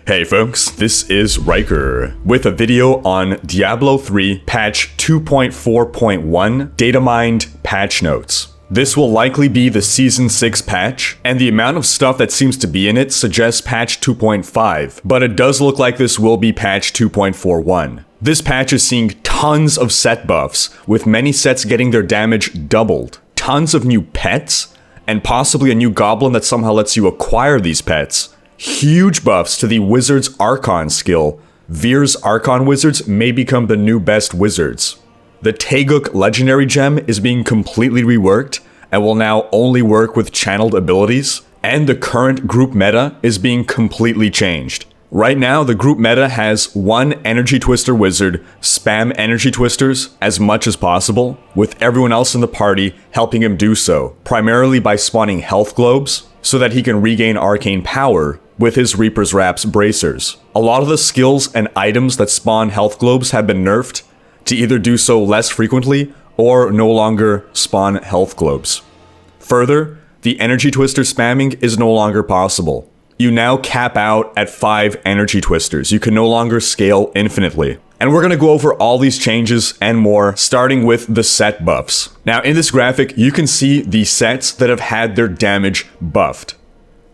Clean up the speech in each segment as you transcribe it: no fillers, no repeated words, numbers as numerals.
Hey folks, this is Rhykker with a video on Diablo 3 patch 2.4.1 Datamined patch notes. This will likely be the Season 6 patch, and the amount of stuff that seems to be in it suggests patch 2.5, but it does look like this will be patch 2.41. This patch is seeing tons of set buffs, with many sets getting their damage doubled, tons of new pets, and possibly a new goblin that somehow lets you acquire these pets. Huge buffs to the Wizard's Archon skill. Veer's Archon Wizards may become the new best wizards. The Taeguk Legendary Gem is being completely reworked and will now only work with channeled abilities. And the current group meta is being completely changed. Right now, the group meta has one Energy Twister wizard spam Energy Twisters as much as possible, with everyone else in the party helping him do so, primarily by spawning health globes, so that he can regain arcane power with his Reaper's Wrap's bracers. A lot of the skills and items that spawn health globes have been nerfed to either do so less frequently or no longer spawn health globes. Further, the Energy Twister spamming is no longer possible. You now cap out at 5 Energy Twisters. You can no longer scale infinitely. And we're going to go over all these changes and more, starting with the set buffs. Now in this graphic, you can see the sets that have had their damage buffed.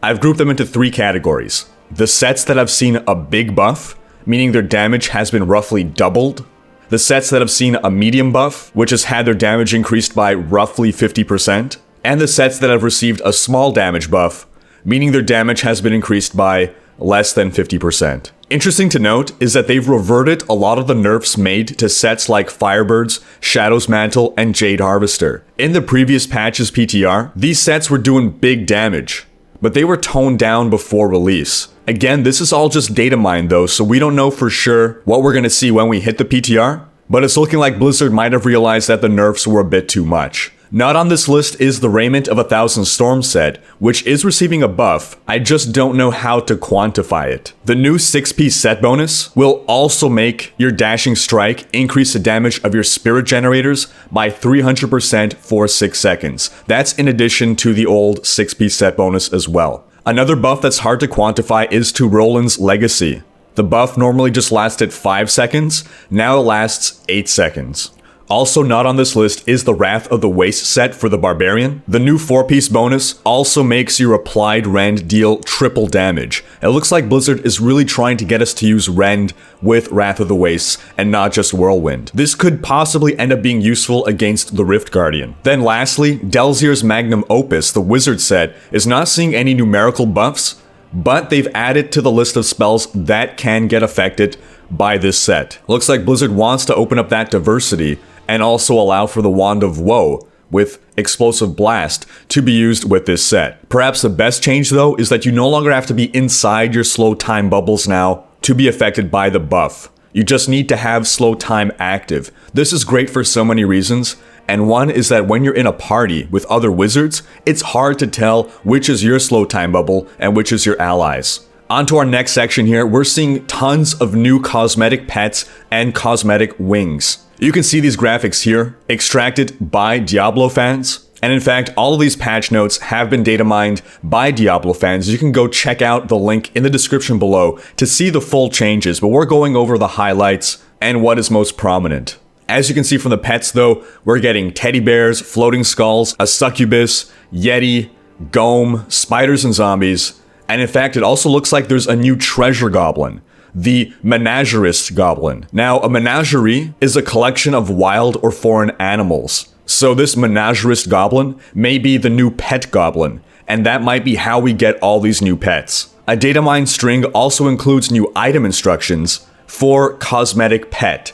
I've grouped them into 3 categories. The sets that have seen a big buff, meaning their damage has been roughly doubled. The sets that have seen a medium buff, which has had their damage increased by roughly 50%. And the sets that have received a small damage buff, meaning their damage has been increased by less than 50%. Interesting to note is that they've reverted a lot of the nerfs made to sets like Firebirds, Shadow's Mantle, and Jade Harvester. In the previous patch's PTR, these sets were doing big damage, but they were toned down before release. Again, this is all just data mined though, so we don't know for sure what we're gonna see when we hit the PTR, but it's looking like Blizzard might have realized that the nerfs were a bit too much. Not on this list is the Raiment of 1,000 Storms set, which is receiving a buff. I just don't know how to quantify it. The new 6-piece set bonus will also make your Dashing Strike increase the damage of your Spirit Generators by 300% for 6 seconds. That's in addition to the old 6-piece set bonus as well. Another buff that's hard to quantify is to Roland's Legacy. The buff normally just lasted 5 seconds, now it lasts 8 seconds. Also not on this list is the Wrath of the Waste set for the Barbarian. The new 4-piece bonus also makes your applied rend deal triple damage. It looks like Blizzard is really trying to get us to use rend with Wrath of the Wastes and not just Whirlwind. This could possibly end up being useful against the Rift Guardian. Then lastly, Delzier's Magnum Opus, the Wizard set, is not seeing any numerical buffs, but they've added to the list of spells that can get affected by this set. Looks like Blizzard wants to open up that diversity and also allow for the Wand of Woe with Explosive Blast to be used with this set. Perhaps the best change though is that you no longer have to be inside your slow time bubbles now to be affected by the buff. You just need to have slow time active. This is great for so many reasons, and one is that when you're in a party with other wizards, it's hard to tell which is your slow time bubble and which is your allies. On to our next section here, we're seeing tons of new cosmetic pets and cosmetic wings. You can see these graphics here, extracted by Diablo fans. And in fact, all of these patch notes have been data mined by Diablo fans. You can go check out the link in the description below to see the full changes, but we're going over the highlights and what is most prominent. As you can see from the pets though, we're getting teddy bears, floating skulls, a succubus, yeti, gome, spiders and zombies. And in fact, it also looks like there's a new treasure goblin, the Menagerist Goblin. Now, a menagerie is a collection of wild or foreign animals. So this Menagerist Goblin may be the new pet goblin, and that might be how we get all these new pets. A data mine string also includes new item instructions for cosmetic pet.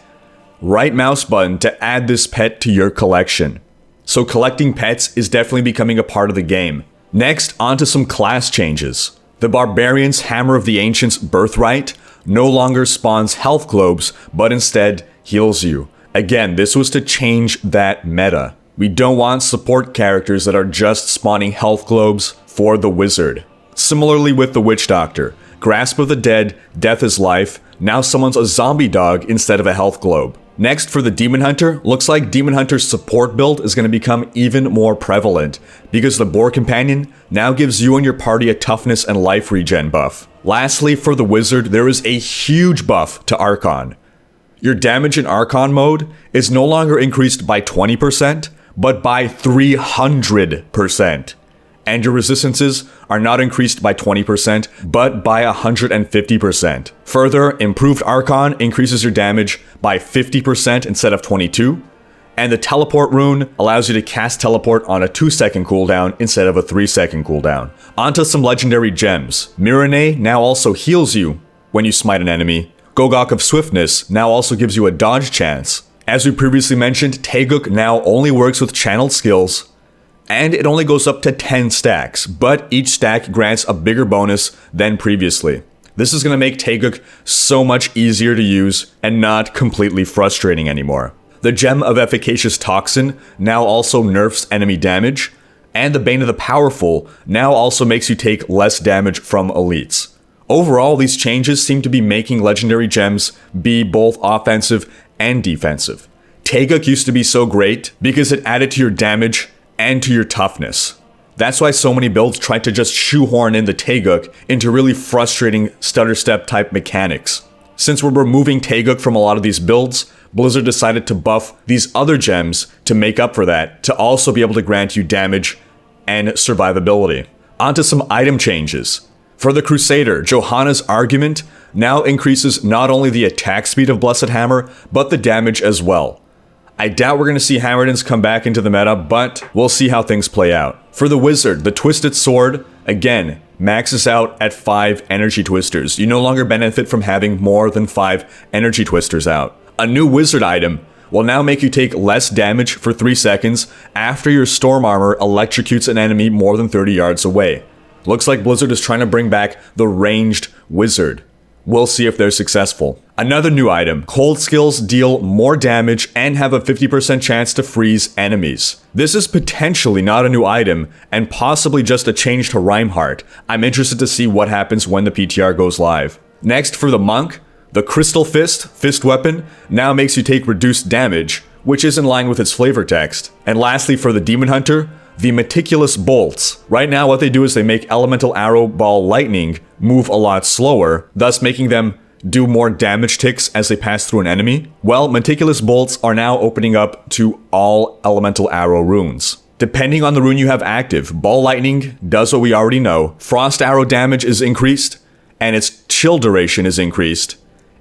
Right mouse button to add this pet to your collection. So collecting pets is definitely becoming a part of the game. Next, onto some class changes. The Barbarian's Hammer of the Ancients Birthright no longer spawns health globes, but instead heals you. Again, this was to change that meta. We don't want support characters that are just spawning health globes for the wizard. Similarly with the Witch Doctor, Grasp of the Dead, Death is Life, now summons a zombie dog instead of a health globe. Next, for the Demon Hunter, looks like Demon Hunter's support build is going to become even more prevalent, because the Boar Companion now gives you and your party a toughness and life regen buff. Lastly, for the Wizard, there is a huge buff to Archon. Your damage in Archon mode is no longer increased by 20%, but by 300%. And your resistances are not increased by 20%, but by 150%. Further, improved Archon increases your damage by 50% instead of 22%, and the Teleport rune allows you to cast Teleport on a 2-second cooldown instead of a 3-second cooldown. Onto some legendary gems. Mirane now also heals you when you smite an enemy. Gogok of Swiftness now also gives you a dodge chance. As we previously mentioned, Taeguk now only works with channeled skills, and it only goes up to 10 stacks, but each stack grants a bigger bonus than previously. This is going to make Taeguk so much easier to use and not completely frustrating anymore. The Gem of Efficacious Toxin now also nerfs enemy damage, and the Bane of the Powerful now also makes you take less damage from elites. Overall, these changes seem to be making legendary gems be both offensive and defensive. Taeguk used to be so great because it added to your damage and to your toughness. That's why so many builds tried to just shoehorn in the Taeguk into really frustrating stutter step type mechanics. Since we're removing Taeguk from a lot of these builds, Blizzard decided to buff these other gems to make up for that, to also be able to grant you damage and survivability. Onto some item changes. For the Crusader, Johanna's Argument now increases not only the attack speed of Blessed Hammer, but the damage as well. I doubt we're going to see Hammerdens come back into the meta, but we'll see how things play out. For the Wizard, the Twisted Sword, again, maxes out at 5 energy twisters. You no longer benefit from having more than 5 energy twisters out. A new Wizard item will now make you take less damage for 3 seconds after your Storm Armor electrocutes an enemy more than 30 yards away. Looks like Blizzard is trying to bring back the ranged Wizard. We'll see if they're successful. Another new item, Cold Skills deal more damage and have a 50% chance to freeze enemies. This is potentially not a new item and possibly just a change to Reinhardt. I'm interested to see what happens when the PTR goes live. Next, for the Monk, the Crystal Fist weapon, now makes you take reduced damage, which is in line with its flavor text. And lastly, for the Demon Hunter, the Meticulous Bolts. Right now, what they do is they make Elemental Arrow Ball Lightning move a lot slower, thus making them do more damage ticks as they pass through an enemy. Well, Meticulous Bolts are now opening up to all Elemental Arrow runes. Depending on the rune you have active, Ball Lightning does what we already know. Frost Arrow damage is increased, and its chill duration is increased.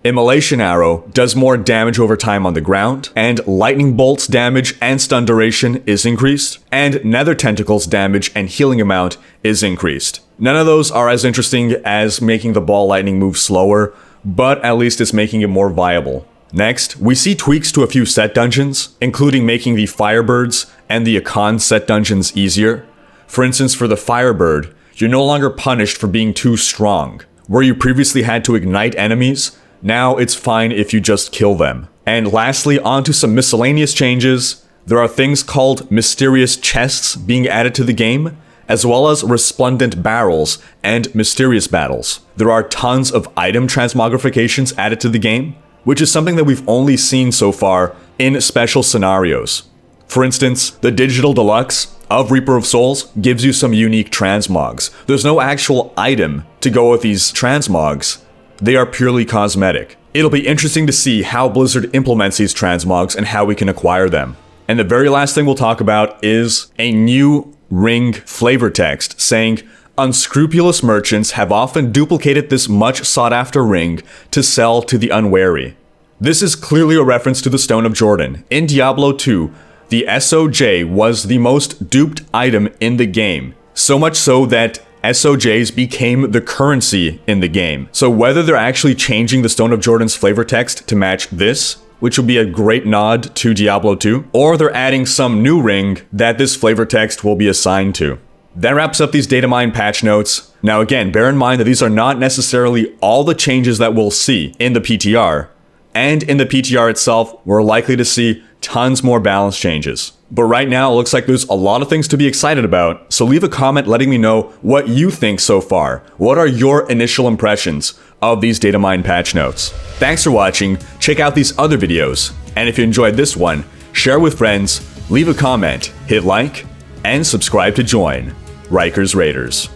Immolation Arrow does more damage over time on the ground, and Lightning Bolt's damage and stun duration is increased, and Nether Tentacles damage and healing amount is increased. None of those are as interesting as making the Ball Lightning move slower, but at least it's making it more viable. Next, we see tweaks to a few set dungeons, including making the Firebirds and the Akan set dungeons easier. For instance, for the Firebird, you're no longer punished for being too strong. Where you previously had to ignite enemies, now it's fine if you just kill them. And lastly, onto some miscellaneous changes. There are things called mysterious chests being added to the game, as well as resplendent barrels and mysterious battles. There are tons of item transmogrifications added to the game, which is something that we've only seen so far in special scenarios. For instance, the Digital Deluxe of Reaper of Souls gives you some unique transmogs. There's no actual item to go with these transmogs. They are purely cosmetic. It'll be interesting to see how Blizzard implements these transmogs and how we can acquire them. And the very last thing we'll talk about is a new ring flavor text saying, unscrupulous merchants have often duplicated this much sought after ring to sell to the unwary. This is clearly a reference to the Stone of Jordan. In Diablo 2, the SOJ was the most duped item in the game. So much so that SOJs became the currency in the game. So whether they're actually changing the Stone of Jordan's flavor text to match this, which would be a great nod to Diablo 2, or they're adding some new ring that this flavor text will be assigned to. That wraps up these Datamined patch notes. Now again, bear in mind that these are not necessarily all the changes that we'll see in the PTR, and in the PTR itself, we're likely to see tons more balance changes. But right now, it looks like there's a lot of things to be excited about, so leave a comment letting me know what you think so far. What are your initial impressions of these Datamined patch notes? Thanks for watching, check out these other videos, and if you enjoyed this one, share with friends, leave a comment, hit like, and subscribe to join Rhykker's Raiders.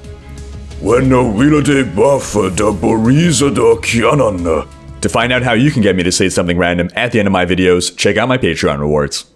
To find out how you can get me to say something random at the end of my videos, check out my Patreon rewards.